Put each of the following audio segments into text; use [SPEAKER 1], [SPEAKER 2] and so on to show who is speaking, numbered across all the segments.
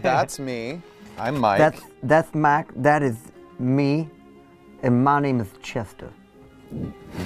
[SPEAKER 1] That's me. I'm Mike.
[SPEAKER 2] That's Mac. That is me, and my name is Chester.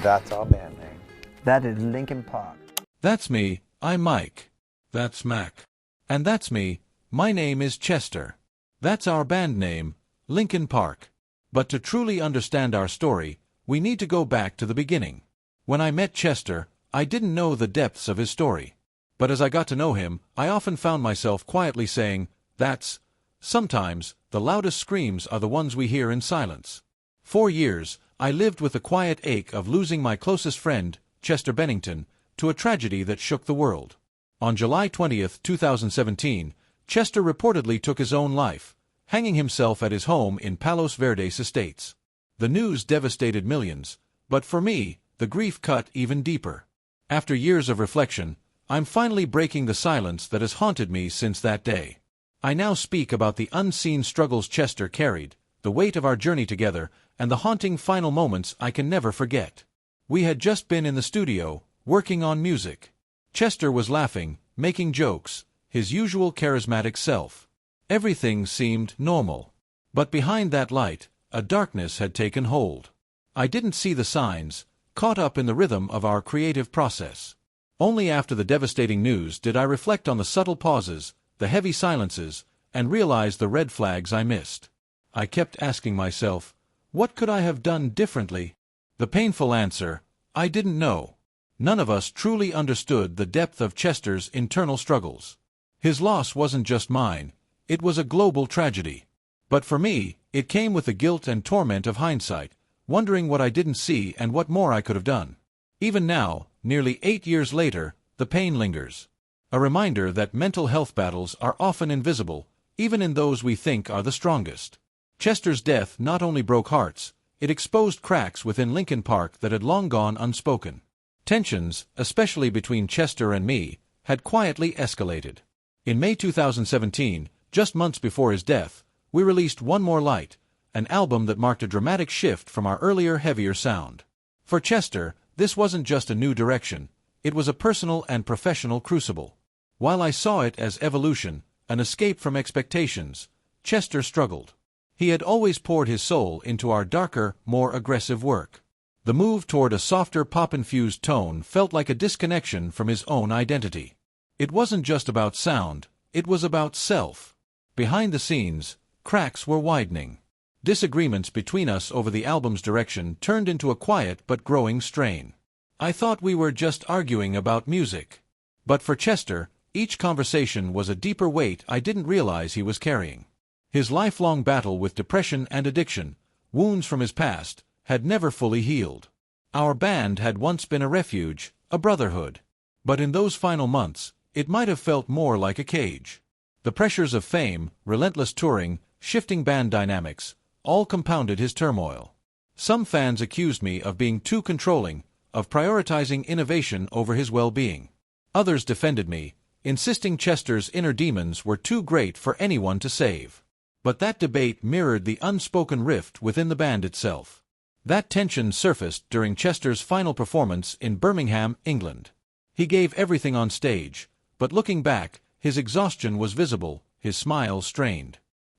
[SPEAKER 1] That's our band name.
[SPEAKER 2] That is Linkin Park.
[SPEAKER 3] That's me. I'm Mike. That's Mac. And that's me. My name is Chester. That's our band name, Linkin Park. But to truly understand our story, we need to go back to the beginning. When I met Chester, I didn't know the depths of his story. But as I got to know him, I often found myself quietly saying, "That's..." Sometimes, the loudest screams are the ones we hear in silence. 4 years, I lived with the quiet ache of losing my closest friend, Chester Bennington, to a tragedy that shook the world. On July 20th, 2017, Chester reportedly took his own life, hanging himself at his home in Palos Verdes Estates. The news devastated millions, but for me, the grief cut even deeper. After years of reflection, I'm finally breaking the silence that has haunted me since that day. I now speak about the unseen struggles Chester carried, the weight of our journey together, and the haunting final moments I can never forget. We had just been in the studio, working on music. Chester was laughing, making jokes, his usual charismatic self. Everything seemed normal. But behind that light, a darkness had taken hold. I didn't see the signs, caught up in the rhythm of our creative process. Only after the devastating news did I reflect on the subtle pauses, the heavy silences, and realize the red flags I missed. I kept asking myself, what could I have done differently? The painful answer, I didn't know. None of us truly understood the depth of Chester's internal struggles. His loss wasn't just mine, it was a global tragedy. But for me, it came with the guilt and torment of hindsight, wondering what I didn't see and what more I could have done. Even now, nearly 8 years later, the pain lingers. A reminder that mental health battles are often invisible, even in those we think are the strongest. Chester's death not only broke hearts, it exposed cracks within Linkin Park that had long gone unspoken. Tensions, especially between Chester and me, had quietly escalated. In May 2017, just months before his death, we released One More Light, an album that marked a dramatic shift from our earlier heavier sound. For Chester, this wasn't just a new direction, it was a personal and professional crucible. While I saw it as evolution, an escape from expectations, Chester struggled. He had always poured his soul into our darker, more aggressive work. The move toward a softer pop-infused tone felt like a disconnection from his own identity. It wasn't just about sound, it was about self. Behind the scenes, cracks were widening. Disagreements between us over the album's direction turned into a quiet but growing strain. I thought we were just arguing about music. But for Chester, each conversation was a deeper weight I didn't realize he was carrying. His lifelong battle with depression and addiction, wounds from his past, had never fully healed. Our band had once been a refuge, a brotherhood. But in those final months, it might have felt more like a cage. The pressures of fame, relentless touring, shifting band dynamics, all compounded his turmoil. Some fans accused me of being too controlling, of prioritizing innovation over his well-being. Others defended me, insisting Chester's inner demons were too great for anyone to save. But that debate mirrored the unspoken rift within the band itself. That tension surfaced during Chester's final performance in Birmingham, England. He gave everything on stage, but looking back, his exhaustion was visible, his smile strained.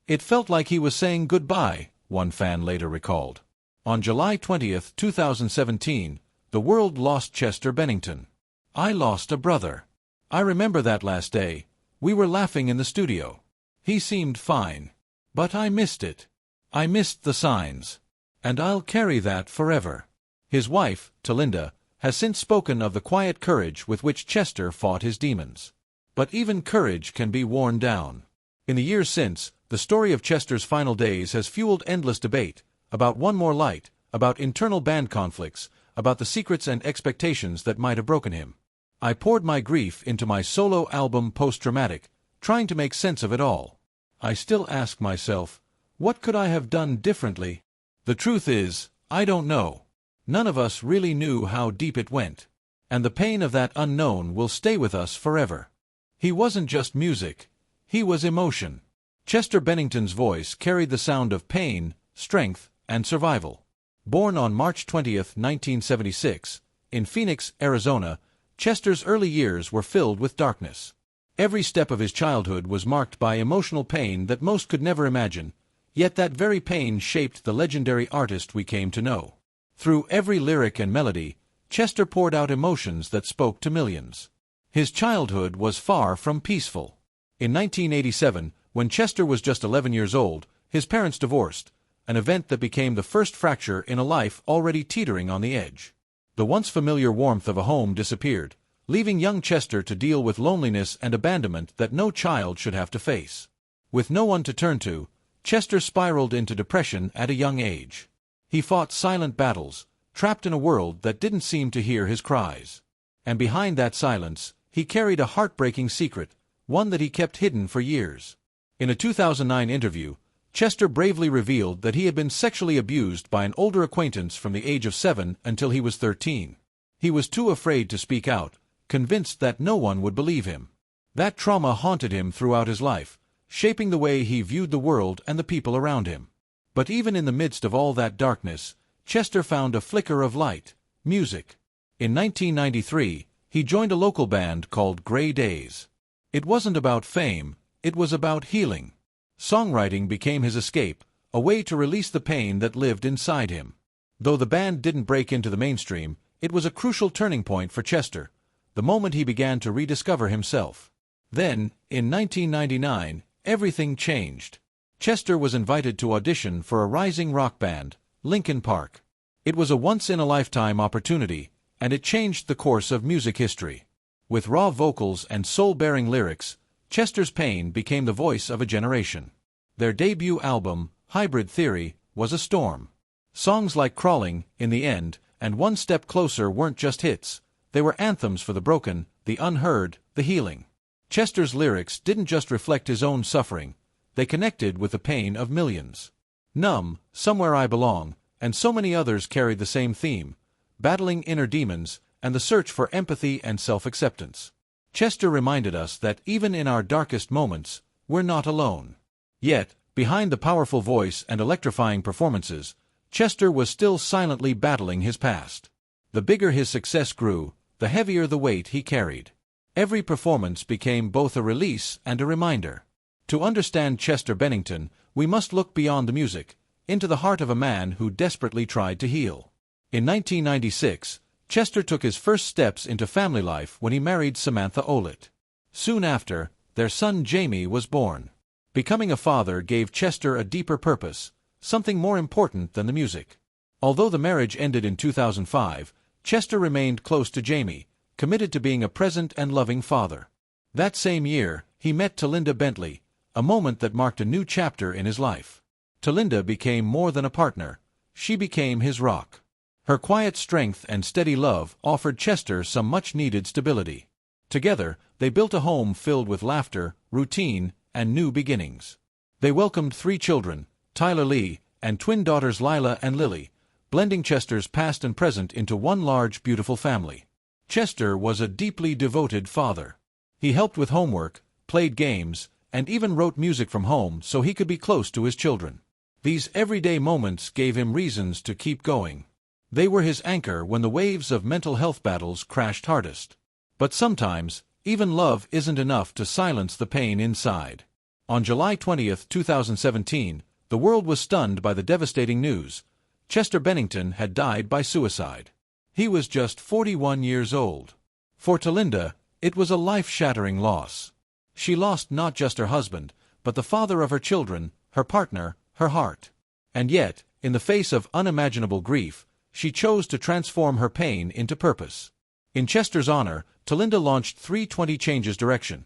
[SPEAKER 3] It felt like he was saying goodbye, one fan later recalled. On July 20th, 2017, the world lost Chester Bennington. I lost a brother. I remember that last day. We were laughing in the studio. He seemed fine. But I missed it. I missed the signs. And I'll carry that forever. His wife, Talinda, has since spoken of the quiet courage with which Chester fought his demons. But even courage can be worn down. In the years since, the story of Chester's final days has fueled endless debate, about One More Light, about internal band conflicts, about the secrets and expectations that might have broken him. I poured my grief into my solo album Post-Traumatic, trying to make sense of it all. I still ask myself, what could I have done differently? The truth is, I don't know. None of us really knew how deep it went. And the pain of that unknown will stay with us forever. He wasn't just music. He was emotion. Chester Bennington's voice carried the sound of pain, strength, and survival. Born on March 20th, 1976, in Phoenix, Arizona, Chester's early years were filled with darkness. Every step of his childhood was marked by emotional pain that most could never imagine, yet that very pain shaped the legendary artist we came to know. Through every lyric and melody, Chester poured out emotions that spoke to millions. His childhood was far from peaceful. In 1987, when Chester was just 11 years old, his parents divorced, an event that became the first fracture in a life already teetering on the edge. The once familiar warmth of a home disappeared, leaving young Chester to deal with loneliness and abandonment that no child should have to face. With no one to turn to, Chester spiraled into depression at a young age. He fought silent battles, trapped in a world that didn't seem to hear his cries. And behind that silence, he carried a heartbreaking secret, one that he kept hidden for years. In a 2009 interview, Chester bravely revealed that he had been sexually abused by an older acquaintance from the age of 7 until he was 13. He was too afraid to speak out, convinced that no one would believe him. That trauma haunted him throughout his life, shaping the way he viewed the world and the people around him. But even in the midst of all that darkness, Chester found a flicker of light: music. In 1993, he joined a local band called Grey Days. It wasn't about fame, it was about healing. Songwriting became his escape, a way to release the pain that lived inside him. Though the band didn't break into the mainstream, it was a crucial turning point for Chester, the moment he began to rediscover himself. Then, in 1999, everything changed. Chester was invited to audition for a rising rock band, Linkin Park. It was a once-in-a-lifetime opportunity, and it changed the course of music history. With raw vocals and soul-bearing lyrics, Chester's pain became the voice of a generation. Their debut album, Hybrid Theory, was a storm. Songs like Crawling, In the End, and One Step Closer weren't just hits, they were anthems for the broken, the unheard, the healing. Chester's lyrics didn't just reflect his own suffering, they connected with the pain of millions. Numb, Somewhere I Belong, and so many others carried the same theme: battling inner demons and the search for empathy and self-acceptance. Chester reminded us that even in our darkest moments, we're not alone. Yet, behind the powerful voice and electrifying performances, Chester was still silently battling his past. The bigger his success grew, the heavier the weight he carried. Every performance became both a release and a reminder. To understand Chester Bennington, we must look beyond the music, into the heart of a man who desperately tried to heal. In 1996, Chester took his first steps into family life when he married Samantha Olet. Soon after, their son Jamie was born. Becoming a father gave Chester a deeper purpose, something more important than the music. Although the marriage ended in 2005, Chester remained close to Jamie, committed to being a present and loving father. That same year, he met Talinda Bentley, a moment that marked a new chapter in his life. Talinda became more than a partner, she became his rock. Her quiet strength and steady love offered Chester some much-needed stability. Together, they built a home filled with laughter, routine, and new beginnings. They welcomed 3 children, Tyler Lee, and twin daughters Lila and Lily, blending Chester's past and present into one large, beautiful family. Chester was a deeply devoted father. He helped with homework, played games, and even wrote music from home so he could be close to his children. These everyday moments gave him reasons to keep going. They were his anchor when the waves of mental health battles crashed hardest. But sometimes, even love isn't enough to silence the pain inside. On July 20, 2017, the world was stunned by the devastating news: Chester Bennington had died by suicide. He was just 41 years old. For Talinda, it was a life-shattering loss. She lost not just her husband, but the father of her children, her partner, her heart. And yet, in the face of unimaginable grief, she chose to transform her pain into purpose. In Chester's honor, Talinda launched 320 Changes Direction,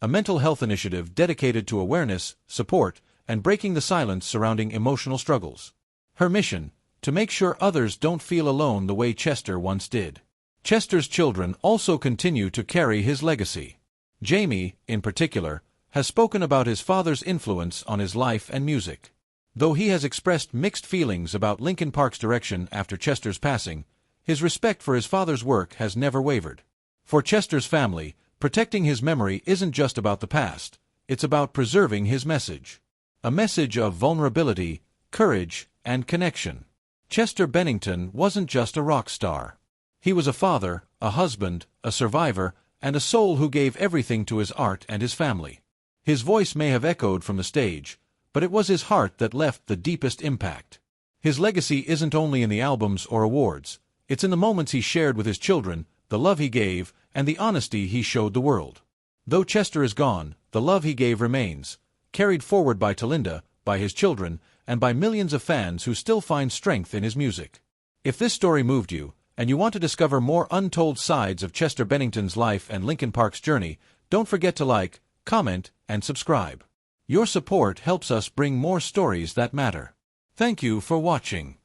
[SPEAKER 3] a mental health initiative dedicated to awareness, support, and breaking the silence surrounding emotional struggles. Her mission: to make sure others don't feel alone the way Chester once did. Chester's children also continue to carry his legacy. Jamie, in particular, has spoken about his father's influence on his life and music. Though he has expressed mixed feelings about Linkin Park's direction after Chester's passing, his respect for his father's work has never wavered. For Chester's family, protecting his memory isn't just about the past, it's about preserving his message. A message of vulnerability, courage, and connection. Chester Bennington wasn't just a rock star. He was a father, a husband, a survivor, and a soul who gave everything to his art and his family. His voice may have echoed from the stage, but it was his heart that left the deepest impact. His legacy isn't only in the albums or awards, it's in the moments he shared with his children, the love he gave, and the honesty he showed the world. Though Chester is gone, the love he gave remains, carried forward by Talinda, by his children, and by millions of fans who still find strength in his music. If this story moved you, and you want to discover more untold sides of Chester Bennington's life and Linkin Park's journey, don't forget to like, comment, and subscribe. Your support helps us bring more stories that matter. Thank you for watching.